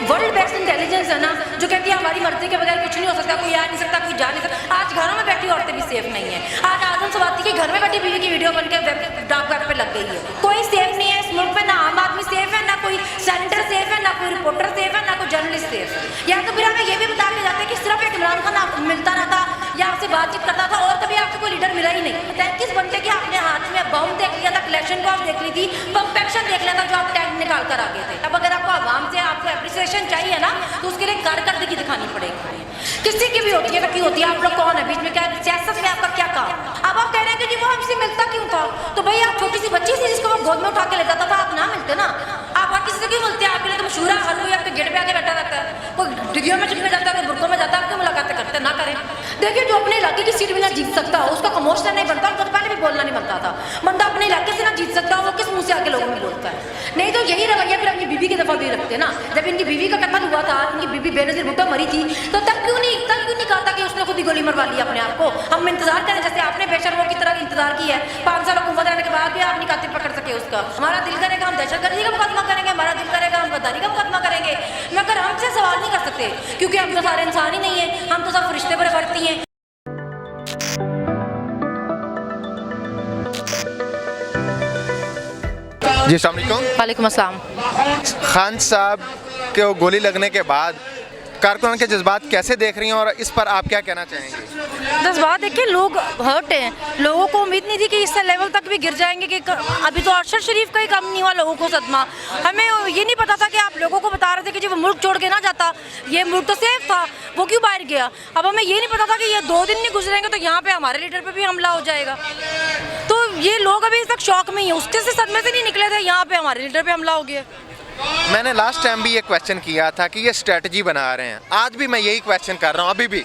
World best intelligence है ना, जो कहती है हमारी मर्जी के बगैर कुछ नहीं हो सकता, कोई आ नहीं सकता, कोई जा नहीं सकता। आज घरों में बैठी औरतें भी सेफ नहीं है। आज आजम सवाती की घर में बैठी बीवी की वीडियो बनकर डार्क वेब पे लग गई है। कोई सेफ नहीं है इस मुल्क में, ना आम आदमी सेफ है, ना कोई सेनेटर सेफ है, ना कोई रिपोर्टर सेफ है, ना कोई जर्नलिस्ट सेफ है। या तो फिर हमें ये भी बता के जाते हैं कि सिर्फ एक इमरान खान आपको मिलता रहता या आपसे बातचीत करता था और कभी आपको कोई लीडर मिला ही नहीं। 33 घंटे के आपने हाथ में बम देख लिया था, कलेक्शन को आप देख ली थी, पंप एक्शन देख लिया था जो आप टैंक निकाल कर आ गए थे। अब अगर आपको आवाम से आपको एप्रिसिएशन चाहिए ना, तो उसके लिए कारकर्दगी दिखानी पड़ेगी। किसी की भी होती है, की होती है, आप लोग कौन है बीच में, क्या सियासत में आपका क्या काम। अब आप कह रहे हैं कि वो हमसे मिलता क्यों था, तो भाई आप छोटी सी बच्ची थी जिसको वो गोद में उठा के ले जाता था, आप ना मिलते ना। आप और किसी से क्यों मिलते हैं? आपके लिए तो मशहूर है, हर कोई आपके गेट पे आके बैठा रहता है, कोई डिग्रियों में चुपके जाता है, कोई बुरकों में जाता है, आपकी मुलाकातें करते ना करें। देखिए, जो अपने इलाके की सीट भी ना जीत सकता हो उसका खामोश नहीं बनता, उनको तो पहले भी बोलना नहीं बनता था। बंदा अपने इलाके से ना जीत सकता हो, वो किस मुंह से आके लोगों में बोलता है। नहीं तो यही रवैया फिर अपनी बीवी की दफा भी रखते ना। जब इनकी बीवी का कत्ल हुआ था, इनकी बीवी बेनजीर भुट्टो मरी थी, तो तब क्यों नहीं कहा था कि उसने खुद ही गोली मरवा ली अपने आप को। हम इंतजार करें जैसे आपने बेशर्मों की तरह इंतजार किया है 5 साल हुकूमत रहने के बाद भी आप नहीं कातिल पकड़ सके उसका। हमारा दिल करेगा हम दहशतगर्दी का मुकदमा करेंगे, हमारा दिल करेगा हम गद्दारी का मुकदमा करेंगे, मगर हमसे सवाल नहीं कर सकते क्योंकि हम तो सारे इंसान ही नहीं है, हम तो सब फरिश्ते पर बढ़ती हैं। जी अस्सलाम वालेकुम। वालेकुम अस्सलाम। खान साहब को गोली लगने के बाद कारकुनान के जज्बात कैसे देख रही हैं और इस पर आप क्या कहना चाहेंगे? जज्बात देखिए, लोग हर्ट हैं, लोगों को उम्मीद नहीं थी कि इस लेवल तक भी गिर जाएंगे कि अभी तो अरशद शरीफ का ही कम नहीं हुआ लोगों को सदमा। हमें ये नहीं पता था कि आप लोगों को बता रहे थे कि जब वो मुल्क छोड़ के ना जाता, ये मुल्क तो सेफ था, वो क्यों बाहर गया। अब हमें ये नहीं पता था कि ये 2 दिन नहीं गुजरेंगे तो यहाँ पे हमारे लीडर पे भी हमला हो जाएगा। तो ये लोग अभी तक शौक में ही है, उसके से सदमे से नहीं निकले थे, यहाँ पे हमारे लीडर पे हमला हो गया। मैंने लास्ट टाइम भी ये क्वेश्चन किया था कि ये स्ट्रेटजी बना रहे हैं, आज भी मैं यही क्वेश्चन कर रहा हूँ अभी भी,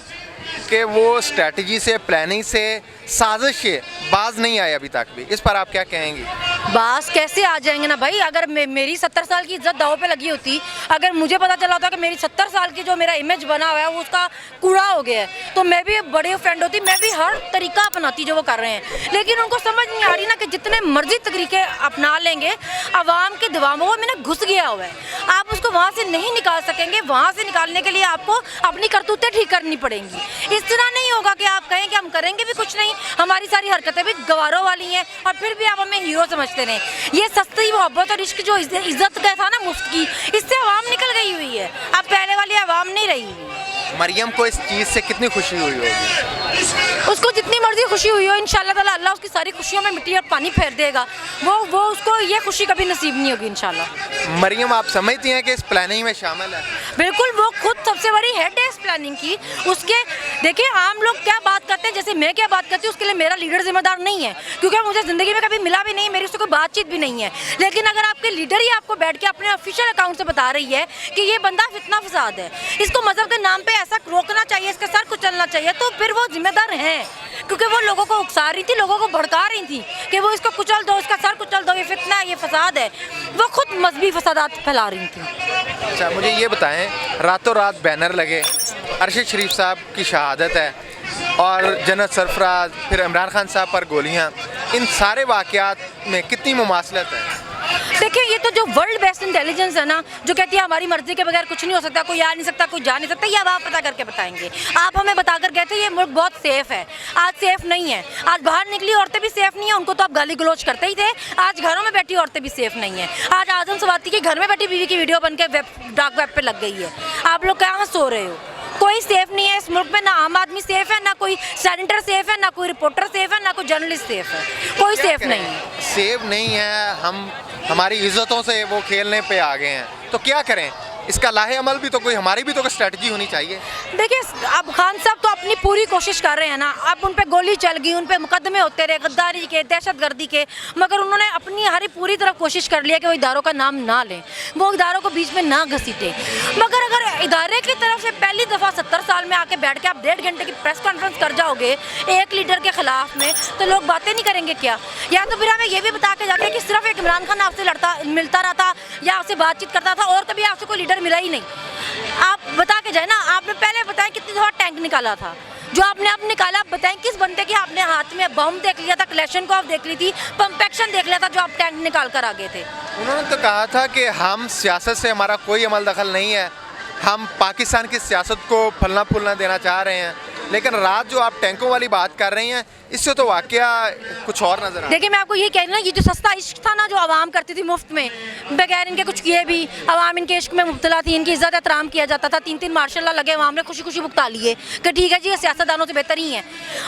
कि वो स्ट्रेटजी से, प्लानिंग से, साजिश से बाज नहीं आए अभी तक भी। इस पर आप क्या कहेंगी? बास कैसे आ जाएंगे ना भाई। अगर मेरी 70 साल की इज्जत दाव पे लगी होती, अगर मुझे पता चला होता कि मेरी 70 साल की जो मेरा इमेज बना हुआ है वो उसका कूड़ा हो गया है, तो मैं भी बड़े ऑफेंड होती, मैं भी हर तरीका अपनाती जो वो कर रहे हैं। लेकिन उनको समझ नहीं आ रही ना कि जितने मर्जी तरीके अपना लेंगे, आवाम के दिमागों में ना घुस गया हुआ है, आप उसको वहाँ से नहीं निकाल सकेंगे। वहाँ से निकालने के लिए आपको अपनी करतूतें ठीक करनी पड़ेंगी। इस तरह नहीं होगा कि आप कहें कि हम करेंगे भी कुछ नहीं, हमारी सारी हरकतें भी गवारों वाली हैं और फिर भी आप हमें हीरो समझते रहे। ये सस्ती मोहब्बत और इश्क जो इज्जत का था ना मुफ्त की, इससे आवाम निकल गई हुई है, अब पहले वाली आवाम नहीं रही हुई। मरियम को इस चीज़ से कितनी खुशी हुई होगी? उसको जितनी मर्जी खुशी हुई हो, इंशाल्लाह ताला अल्लाह उसकी सारी खुशियों में मिट्टी और पानी फेर देगा। वो उसको ये खुशी कभी नसीब नहीं होगी इंशाल्लाह। मरियम आप समझती हैं कि इस प्लानिंग में शामिल है? बिल्कुल, वो खुद सबसे बड़ी हेड है इस प्लानिंग की। उसके देखिए, आम लोग क्या बात करते हैं, जैसे मैं क्या बात करती हूँ, उसके लिए मेरा लीडर जिम्मेदार नहीं है, क्योंकि मुझे ज़िंदगी में कभी मिला भी नहीं, मेरी उससे कोई बातचीत भी नहीं है। लेकिन अगर आपके लीडर ही आपको बैठ के अपने ऑफिशियल अकाउंट से बता रही है कि ये बंदा फितना फसाद है, इसको मजहब के नाम पे ऐसा रोकना चाहिए, इसके सर कुचलना चाहिए, तो फिर वो जिम्मेदार हैं। क्योंकि वो लोगों को उकसा रही थी, लोगों को भड़का रही थी कि वो इसको कुचल दो, इसका सर कुचल दो, ये फितना है, ये फसाद है। वो खुद मजहबी फसादात फैला रही थी। अच्छा, मुझे ये बताएं, रातों रात बैनर लगे, अरशद शरीफ साहब की शहादत है और जन्नत सरफराज, फिर इमरान खान साहब पर गोलियां, इन सारे वाक़यात में कितनी मुमासलत है? देखिए, ये तो जो वर्ल्ड बेस्ट इंटेलिजेंस है ना, जो कहती है हमारी मर्जी के बगैर कुछ नहीं हो सकता, कोई आ नहीं सकता, कोई जा नहीं सकता, ये अब आप पता करके बताएंगे। आप हमें बताकर गए थे ये मुल्क बहुत सेफ है, आज सेफ नहीं है। आज बाहर निकली औरतें भी सेफ नहीं है, उनको तो आप गाली गलौज करते ही थे। आज घरों में बैठी औरतें भी सेफ नहीं है। आज आजम सवाती की घर में बैठी बीवी की वीडियो बनकर डार्क वेब पे लग गई है। आप लोग कहाँ सो रहे हो? कोई सेफ नहीं है इस मुल्क में, ना आम आदमी सेफ है, ना कोई सेनेटर सेफ है, ना कोई रिपोर्टर सेफ है, ना कोई जर्नलिस्ट सेफ है, कोई सेफ नहीं है। सेफ नहीं है, हम हमारी इज्जतों से वो खेलने पे आ गए हैं, तो क्या करें? इसका लाहे अमल भी तो कोई, हमारी भी तो स्ट्रेटजी होनी चाहिए। देखिए, अब खान साहब तो अपनी पूरी कोशिश कर रहे हैं ना। अब उन पे गोली चल गई, उन पे मुकदमे होते रहे गद्दारी के, दहशतगर्दी के, मगर उन्होंने अपनी हरी पूरी तरह कोशिश कर लिया कि वो इदारों का नाम ना लें, वो इदारों को बीच में ना घसीटे। मगर अगर इदारे की तरफ से पहली दफ़ा 70 साल में आके बैठ के आप 1.5 घंटे की प्रेस कॉन्फ्रेंस कर जाओगे एक लीडर के खिलाफ में, तो लोग बातें नहीं करेंगे क्या? या तो फिर हमें ये भी बता के जाते हैं कि सिर्फ एक इमरान खान आपसे मिलता रहता या आपसे बातचीत करता था और कभी आपसे कोई लीडर मिला ही नहीं। आप बता के जाए ना, आपने पहले बताया कितनी दफा टैंक निकाला था, जो आपने अब निकाला। आप बताएं किस बंदे के आपने हाथ में बम देख लिया था, कलेक्शन को आप देख ली थी, पंप एक्शन देख लिया था, जो आप टैंक निकाल कर आ गए थे। उन्होंने तो कहा था कि हम सियासत से हमारा कोई अमल दखल नहीं है, हम पाकिस्तान की सियासत को फलना फूलना देना चाह रहे हैं, लेकिन रात जो आप टैंकों वाली बात कर रही हैं इससे तो वाकया कुछ और नजर आ। देखिए मैं आपको ये कह रही हूँ ना, ये जो सस्ता इश्क था ना जो आवाम करती थी मुफ्त में बगैर इनके कुछ किए भी, आवाम इनके इश्क में मुब्तला थी, इनकी इज्जत एहतराम किया जाता था, 3-3 मार्शल लगे, आवाम ने खुशी खुशी भुगता लिए कि ठीक है जी ये सियासतदानों से बेहतर ही है।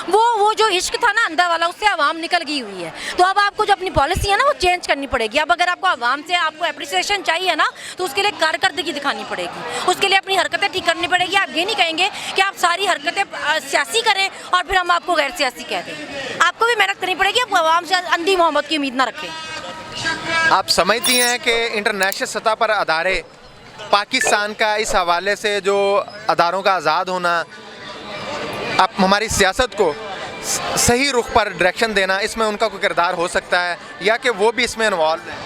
वो जो इश्क था ना अंदर वाला, उससे आवाम निकल गई हुई है। तो अब आपको जो अपनी पॉलिसी है ना वो चेंज करनी पड़ेगी। अब अगर आपको आवाम से आपको अप्रिसिएशन चाहिए ना तो उसके लिए कारकर्दगी दिखानी पड़ेगी, उसके लिए अपनी हरकतें ठीक करनी पड़ेगी। आप ये नहीं कहेंगे कि आप सारी हरकतें सियासी करें और फिर हम आपको गैर सियासी कह दें। आपको भी मेहनत करनी पड़ेगी, आप आवाम से अंधी मोहब्बत की उम्मीद ना रखें। आप समझती हैं कि इंटरनेशनल सतह पर अदारे पाकिस्तान का इस हवाले से जो अदारों का आज़ाद होना, आप हमारी सियासत को सही रुख पर डायरेक्शन देना, इसमें उनका कोई किरदार हो सकता है या कि वो भी इसमें इन्वॉल्व है?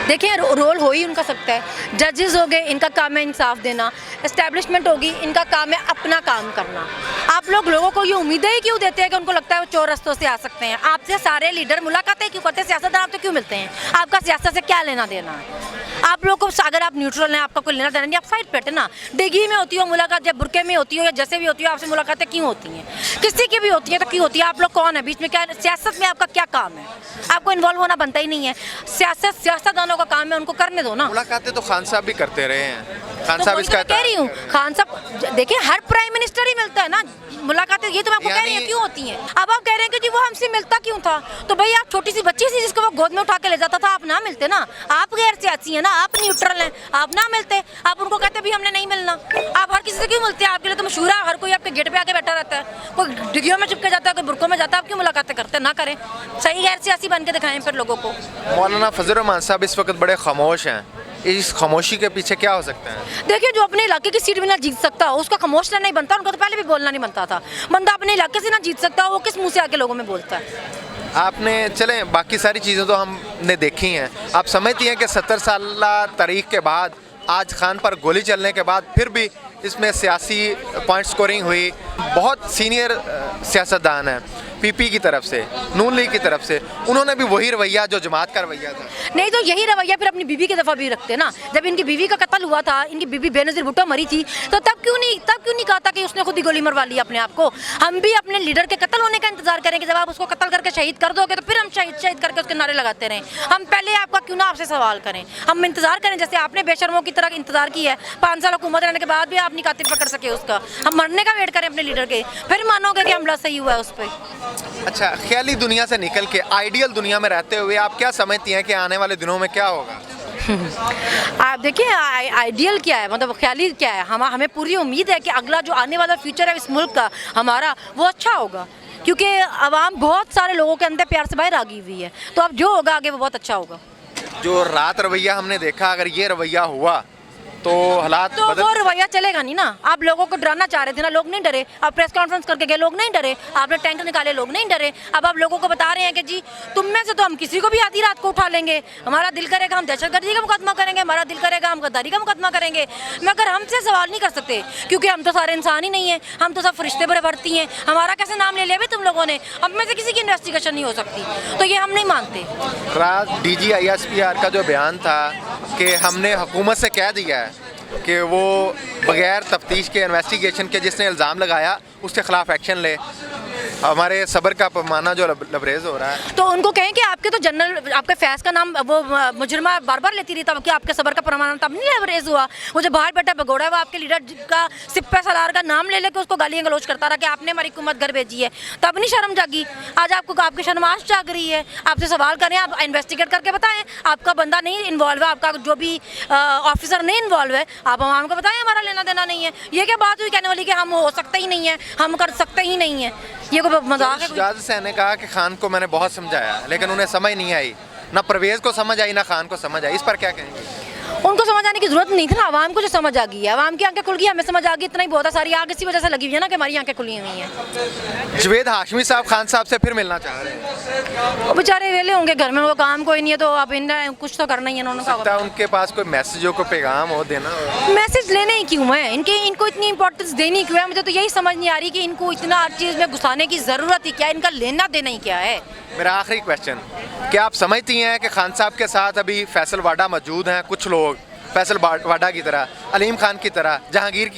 देखिए रोल हो ही उनका सकता है। जजेस हो गए, इनका काम है इंसाफ देना। एस्टेब्लिशमेंट होगी, इनका काम है अपना काम करना। आप लोगों को ये उम्मीदें ही क्यों देते हैं कि उनको लगता है वो चोर रस्तों से आ सकते हैं? आपसे सारे लीडर मुलाकातें क्यों करते हैं? सियासतदान आपसे क्यों मिलते हैं? आपका सियासत से क्या लेना देना है? आप लोग को अगर आप न्यूट्रल हैं, आपका कोई लेना देना नहीं, आप साइड पे हटे ना। डिग्री में होती हो मुलाकात या बुरके में होती हो या जैसे भी होती हो, आपसे मुलाकातें क्यों होती हैं? किसी की भी होती है तो क्यों होती है? आप लोग कौन है बीच में? क्या सियासत में आपका क्या काम है? आपको इन्वॉल्व होना बनता ही नहीं है। सियासतदानों का काम है, उनको करने दो ना। मुलाकातें तो खान साहब भी करते रहे हैं, खान तो साहब वही इसका तो मैं कह रही हूँ, खान साहब देखिए हर प्राइम मिनिस्टर ही मिलता है ना मुलाकातें। ये तो मैं आपको कह रही हूँ क्यों होती हैं। अब आप कह रहे हैं कि जी वो हमसे मिलता क्यों था? तो भाई आप छोटी सी बच्ची थी जिसको वो गोद में उठा के ले जाता था, आप ना मिलते ना। आप गैर सियासी हैं ना, आप न्यूट्रल हैं, आप ना मिलते। आप उनको कहते भी हमने नहीं मिलना। आप हर किसी से क्यों मिलते हैं? आपके लिए तो मशहूर है, हर कोई आपके गेट पे आके बैठा रहता है, कोई डिग्रियों में चिपके जाता है, कोई बुरकों में जाता है। आप क्यों मुलाकातें करते हैं? ना करें, सही गैर सियासी बन के दिखाएं फिर लोगों को। मौलाना फजल रहमान साहब इस वक्त बड़े खामोश हैं, इस खामोशी के पीछे क्या हो सकता है? देखिए जो अपने इलाके की सीट भी ना जीत सकता हो उसका खामोश नहीं बनता। उनको तो पहले भी बोलना नहीं बनता था। बंदा अपने इलाके से ना जीत सकता हो, वो किस मुंह से आके लोगों में बोलता है? आपने चलें बाकी सारी चीज़ें तो हमने देखी हैं, आप समझती हैं कि 70 साल तारीख के बाद आज खान पर गोली चलने के बाद फिर भी इसमें सियासी पॉइंट स्कोरिंग हुई? बहुत सीनियर सियासतदान हैं पीपी की तरफ से, नून लीग की तरफ से, उन्होंने भी वही रवैया जो जमात का रवैया था। नहीं तो यही रवैया फिर अपनी बीवी की दफ़ा भी रखते ना। जब इनकी बीवी का कत्ल हुआ था, इनकी बीवी बेनज़ीर भुट्टो मरी थी, तो तब क्यों नहीं कहा था कि उसने खुद ही गोली मरवा ली अपने आप को? हम भी अपने लीडर के कत्ल होने का इंतजार करेंगे। जब आप उसको कत्ल करके शहीद कर दोगे तो फिर हम शहीद करके उसके नारे लगाते रहें। हम पहले आपका क्यों ना आपसे सवाल करें, हम इंतजार करें जैसे आपने बेशर्मों की तरह इंतजार किया है। 5 साल हुकूमत रहने के बाद भी आप नहीं कातिल पकड़ सके उसका। हम मरने का वेट करें अपने लीडर के, फिर मानोगे कि हमला सही हुआ है उस पर। अच्छा, ख्याली दुनिया से निकल के आइडियल दुनिया में रहते हुए आप क्या समझती हैं कि आने वाले दिनों में क्या होगा? आप देखिए आइडियल क्या है, मतलब ख्याली क्या है। हमें पूरी उम्मीद है कि अगला जो आने वाला फ्यूचर है इस मुल्क का हमारा, वो अच्छा होगा, क्योंकि आवाम बहुत सारे लोगों के अंदर प्यार से बाहर आ गई हुई है। तो अब जो होगा आगे वो बहुत अच्छा होगा। जो रात रवैया हमने देखा, अगर ये रवैया हुआ तो हालात तो वो रवैया चलेगा नहीं ना। आप लोगों को डराना चाह रहे थे ना, लोग नहीं डरे। आप प्रेस कॉन्फ्रेंस करके गए, लोग नहीं डरे। आपने टैंक निकाले, लोग नहीं डरे। अब आप लोगों को बता रहे हैं कि जी तुम में से तो हम किसी को भी आधी रात को उठा लेंगे, हमारा दिल करेगा हम दहशतगर्दी का मुकदमा करेंगे, हमारा दिल करेगा हम गद्दारी का मुकदमा करेंगे। मगर हमसे सवाल नहीं कर सकते क्योंकि हम तो सारे इंसान ही नहीं है, हम तो सब फरिश्ते बड़े भरती हैं। हमारा कैसे नाम ले लिया भाई तुम लोगों ने? हम में से किसी की इन्वेस्टिगेशन नहीं हो सकती, तो ये हम नहीं मानते। रात DGISPR का जो बयान था कि हमने हुकूमत से कह दिया है कि वो बगैर तफ्तीश के, इन्वेस्टिगेशन के जिसने इल्ज़ाम लगाया उसके खिलाफ एक्शन ले, हमारे सब्र का पैमाना जो लबरेज हो रहा है। तो उनको कहें कि आपके तो जनरल, आपके फैज़ का नाम वो मुजरिमा बार बार लेती रही, तब कि आपके सब्र का पैमाना तब नहीं लबरेज हुआ? वो जो बाहर बैठा भगोड़ा है वो आपके लीडर का सिप्पे सलार का नाम ले लेके उसको गालियाँ गलोच करता रहा कि आपने हमारी हुकूमत घर भेजी है, तब नहीं शर्म जागी? आज आपको आपकी शर्माश जाग रही है। आपसे सवाल करें, आप इन्वेस्टिगेट करके बताएं आपका बंदा नहीं इन्वॉल्व है, आपका जो भी ऑफिसर नहीं इन्वॉल्व है, आप आवाम को बताएं हमारा लेना देना नहीं है। ये क्या बात हुई कहने वाली कि हम हो सकते ही नहीं है, हम कर सकते ही नहीं है? ये कोई मजाक है? शुजात हुसैन ने कहा कि खान को मैंने बहुत समझाया लेकिन उन्हें समझ नहीं आई, ना परवेज़ को समझ आई ना खान को समझ आई, इस पर क्या कहेंगे? उनको समझ आने की जरूरत नहीं थी ना, आवाम को जो समझ आ गई है, आवाम की आंखें खुल गई, हमें समझ आ गई, इतना ही बहुत है। सारी आग इसी वजह से लगी हुई है ना कि हमारी आंखें खुली हुई हैं। जवेद हाशमी साहब खान साहब से फिर मिलना चाह रहे हैं। वो बेचारे वेले होंगे घर में, वो काम कोई नहीं है, तो अब इन्हें कुछ तो करना ही है उन्होंने कहा। उनके पास कोई मैसेज हो, कोई पैगाम हो देना? मैसेज लेने ही क्यों है इनको इतनी इंपॉर्टेंस देनी क्यों है? मुझे तो यही समझ नहीं आ रही कि इनको इतना हर चीज़ में घुसाने की ज़रूरत ही क्या है, इनका लेना देना ही क्या है? मेरा आखिरी क्वेश्चन, क्या आप समझती हैं कि खान साहब के साथ अभी फैसल वाडा मौजूद हैं कुछ लोग फैसल वाडा की तरह, अलीम खान की तरह, जहांगीर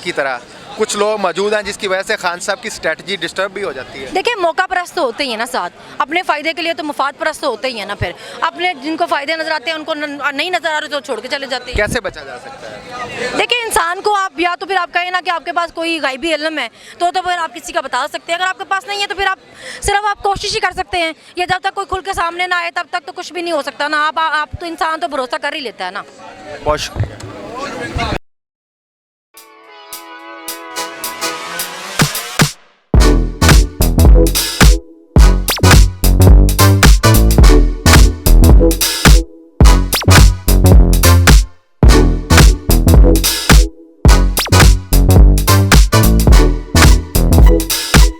की तरह कुछ लोग मौजूद हैं जिसकी वजह से खान साहब की स्ट्रेटजी डिस्टर्ब भी हो जाती है। देखिए मौका परस्त तो होते ही है ना साथ, अपने फ़ायदे के लिए तो मुफाद परस्त तो होते ही है ना। फिर अपने जिनको फ़ायदे नज़र आते हैं उनको नहीं नज़र आ रहे तो छोड़ के चले जाते हैं। कैसे बचा जा सकता है? देखिए इंसान को आप या तो फिर आप कहें ना कि आपके पास कोई गायबी इल्म है तो फिर आप किसी का बता सकते हैं, अगर आपके पास नहीं है तो फिर आप सिर्फ आप कोशिश ही कर सकते हैं। ये जब तक कोई खुल के सामने ना आए तब तक तो कुछ भी नहीं हो सकता ना। आप तो इंसान तो भरोसा कर ही लेता है ना। बहुत शुक्रिया।